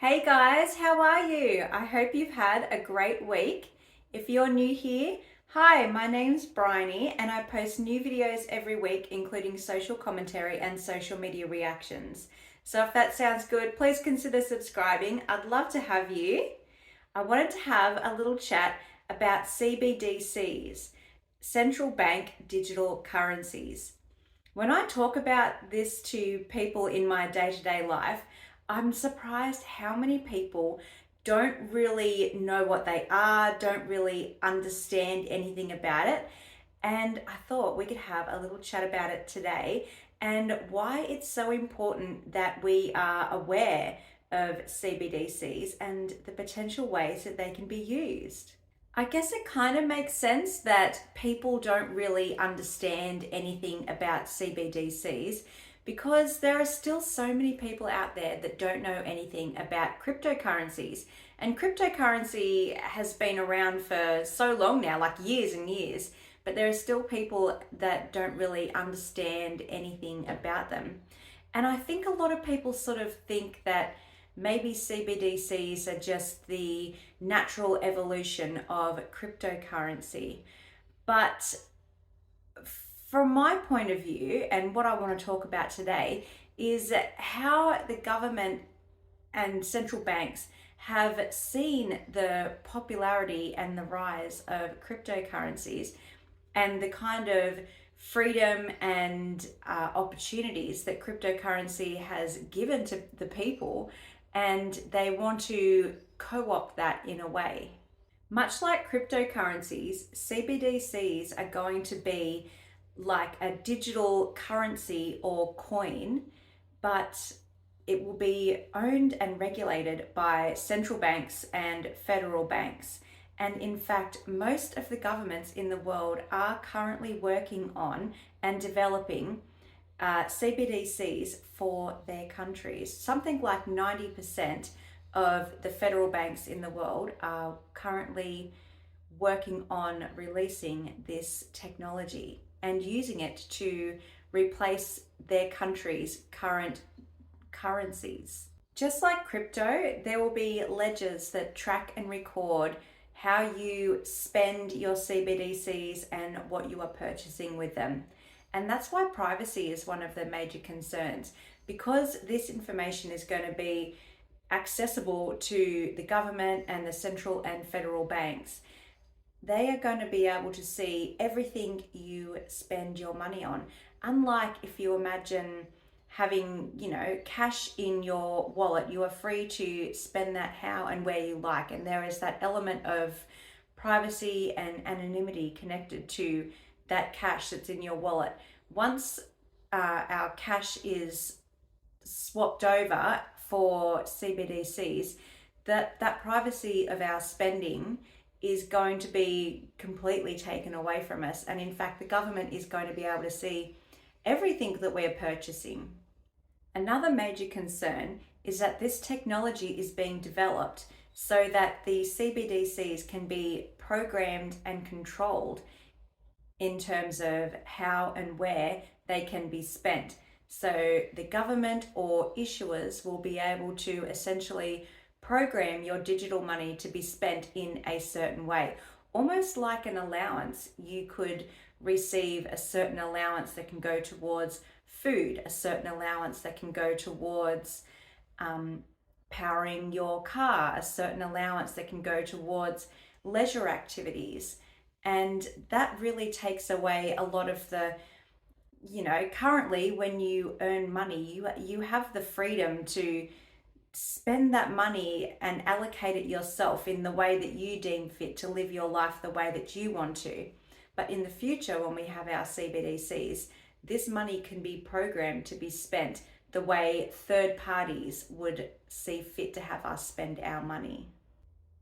Hey guys, how are you? I hope you've had a great week. If you're new here, hi, my name's Bryony and I post new videos every week, including social commentary and social media reactions. So if that sounds good, please consider subscribing. I'd love to have you. I wanted to have a little chat about CBDCs, central bank digital currencies. When I talk about this to people in my day to day life, I'm surprised how many people don't really know what they are, don't really understand anything about it. And I thought we could have a little chat about it today and why it's so important that we are aware of CBDCs and the potential ways that they can be used. I guess it kind of makes sense that people don't really understand anything about CBDCs because there are still so many people out there that don't know anything about cryptocurrencies. And cryptocurrency has been around for so long now, like years and years, but there are still people that don't really understand anything about them. And I think a lot of people sort of think that maybe CBDCs are just the natural evolution of cryptocurrency. But from my point of view, and what I want to talk about today, is how the government and central banks have seen the popularity and the rise of cryptocurrencies and the kind of freedom and opportunities that cryptocurrency has given to the people, and they want to co opt that in a way. Much like cryptocurrencies, CBDCs are going to be like a digital currency or coin, but it will be owned and regulated by central banks and federal banks. And in fact, most of the governments in the world are currently working on and developing CBDCs for their countries. Something like 90% of the federal banks in the world are currently working on releasing this technology and using it to replace their country's current currencies. Just like crypto, there will be ledgers that track and record how you spend your CBDCs and what you are purchasing with them. And that's why privacy is one of the major concerns, because this information is going to be accessible to the government and the central and federal banks. They are going to be able to see everything you spend your money on. Unlike if you imagine having, cash in your wallet, you are free to spend that how and where you like. And there is that element of privacy and anonymity connected to that cash that's in your wallet. Once our cash is swapped over for CBDCs, that privacy of our spending is going to be completely taken away from us. And in fact, the government is going to be able to see everything that we're purchasing. Another major concern is that this technology is being developed so that the CBDCs can be programmed and controlled in terms of how and where they can be spent. So the government or issuers will be able to essentially program your digital money to be spent in a certain way, almost like an allowance. You could receive a certain allowance that can go towards food, a certain allowance that can go towards powering your car, a certain allowance that can go towards leisure activities. And that really takes away a lot of the, currently when you earn money, you have the freedom to spend that money and allocate it yourself in the way that you deem fit to live your life the way that you want to. But in the future, when we have our CBDCs, this money can be programmed to be spent the way third parties would see fit to have us spend our money.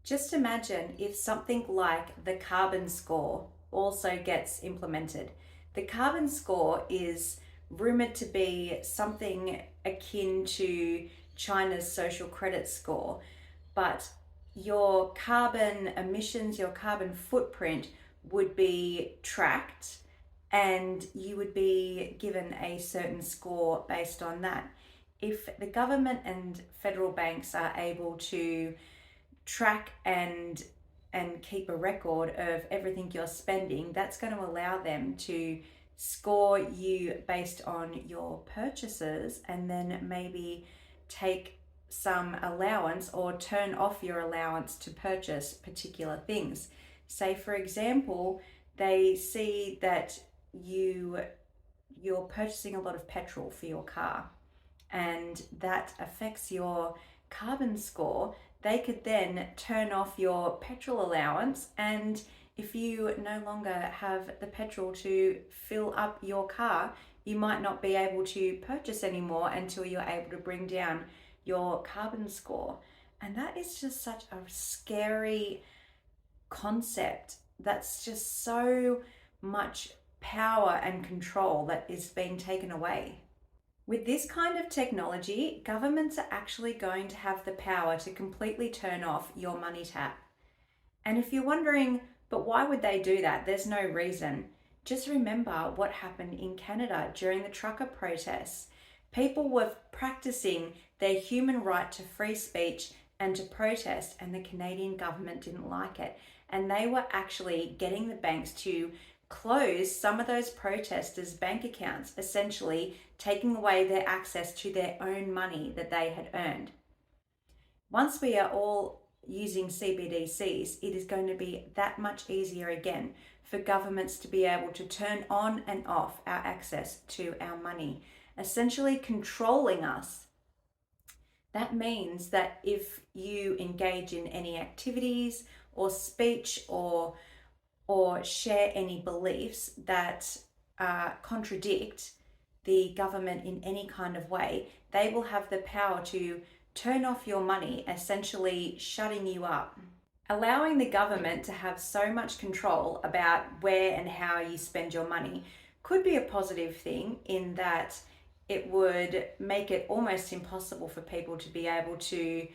Just imagine if something like the carbon score also gets implemented. The carbon score is rumored to be something akin to China's social credit score, but your carbon emissions, your carbon footprint would be tracked and you would be given a certain score based on that. if the government and federal banks are able to track and keep a record of everything you're spending, that's going to allow them to score you based on your purchases and then maybe take some allowance or turn off your allowance to purchase particular things. Say, for example, they see that you're purchasing a lot of petrol for your car and that affects your carbon score. They could then turn off your petrol allowance, and if you no longer have the petrol to fill up your car, you might not be able to purchase anymore until you're able to bring down your carbon score. And that is just such a scary concept. That's just so much power and control that is being taken away. With this kind of technology, governments are actually going to have the power to completely turn off your money tap. And if you're wondering, but why would they do that? There's no reason. Just remember what happened in Canada during the trucker protests. People were practicing their human right to free speech and to protest, and the Canadian government didn't like it. And they were actually getting the banks to close some of those protesters' bank accounts, essentially taking away their access to their own money that they had earned. Once we are all using CBDCs, it is going to be that much easier again for governments to be able to turn on and off our access to our money, essentially controlling us. That means that if you engage in any activities or speech or share any beliefs that contradict the government in any kind of way, they will have the power to turn off your money, essentially shutting you up. Allowing the government to have so much control about where and how you spend your money could be a positive thing, in that it would make it almost impossible for people to be able to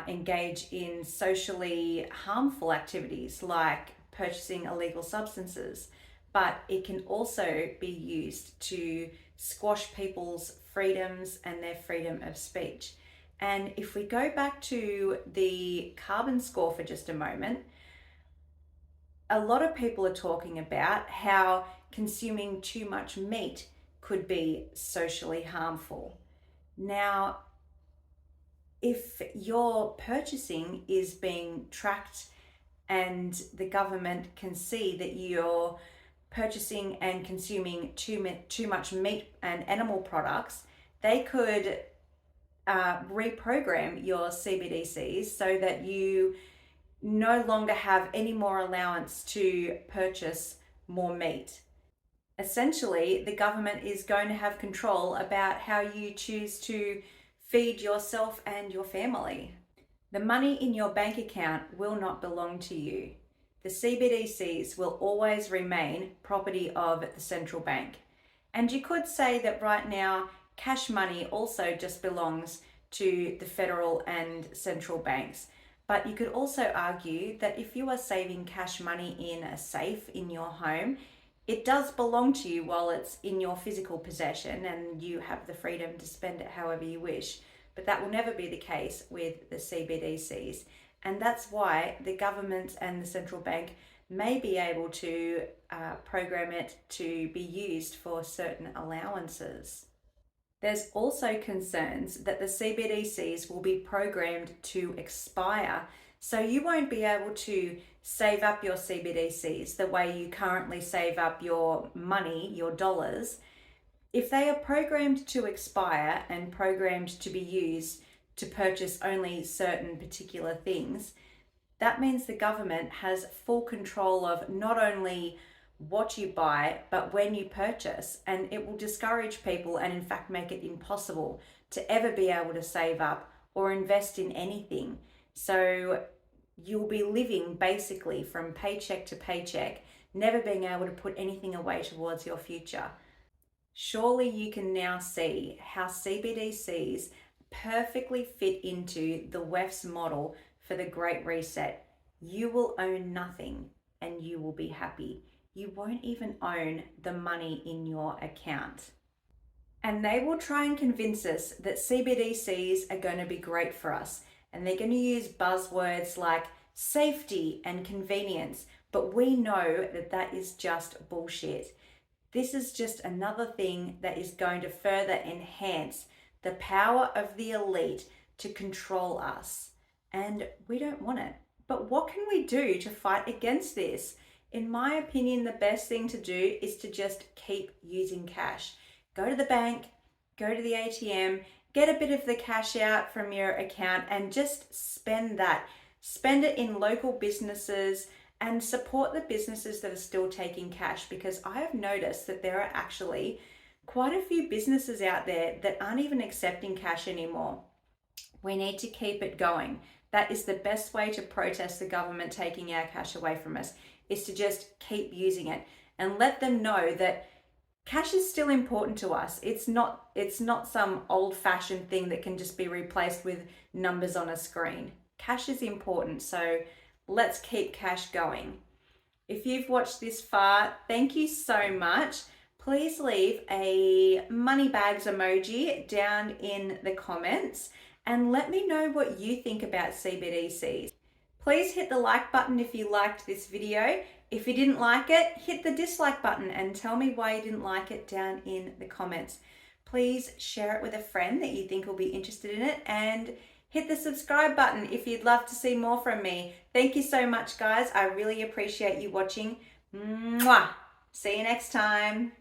engage in socially harmful activities like purchasing illegal substances. But it can also be used to squash people's freedoms and their freedom of speech. And if we go back to the carbon score for just a moment, a lot of people are talking about how consuming too much meat could be socially harmful. Now, if your purchasing is being tracked and the government can see that you're purchasing and consuming too much meat and animal products, they could reprogram your CBDCs so that you no longer have any more allowance to purchase more meat. Essentially, the government is going to have control about how you choose to feed yourself and your family. The money in your bank account will not belong to you. The CBDCs will always remain property of the central bank. And you could say that right now, cash money also just belongs to the federal and central banks. But you could also argue that if you are saving cash money in a safe in your home, it does belong to you while it's in your physical possession and you have the freedom to spend it however you wish. But that will never be the case with the CBDCs. And that's why the government and the central bank may be able to program it to be used for certain allowances. There's also concerns that the CBDCs will be programmed to expire, so you won't be able to save up your CBDCs the way you currently save up your money, your dollars. If they are programmed to expire and programmed to be used to purchase only certain particular things, that means the government has full control of not only what you buy, but when you purchase, and it will discourage people and in fact make it impossible to ever be able to save up or invest in anything. So you'll be living basically from paycheck to paycheck, never being able to put anything away towards your future. Surely you can now see how CBDCs perfectly fit into the WEF's model for the Great Reset. You will own nothing and you will be happy. You won't even own the money in your account. And they will try and convince us that CBDCs are going to be great for us. And they're going to use buzzwords like safety and convenience. But we know that that is just bullshit. This is just another thing that is going to further enhance the power of the elite to control us. And we don't want it. But what can we do to fight against this? In my opinion, the best thing to do is to just keep using cash. Go to the bank, go to the ATM, get a bit of the cash out from your account and just spend that. Spend it in local businesses and support the businesses that are still taking cash, because I have noticed that there are actually quite a few businesses out there that aren't even accepting cash anymore. We need to keep it going. That is the best way to protest the government taking our cash away from us, is to just keep using it and let them know that cash is still important to us. It's not some old-fashioned thing that can just be replaced with numbers on a screen. Cash is important, so let's keep cash going. If you've watched this far, thank you so much. Please leave a money bags emoji down in the comments and let me know what you think about CBDCs. Please hit the like button if you liked this video. If you didn't like it, hit the dislike button and tell me why you didn't like it down in the comments. Please share it with a friend that you think will be interested in it, and hit the subscribe button if you'd love to see more from me. Thank you so much, guys. I really appreciate you watching. Mwah! See you next time.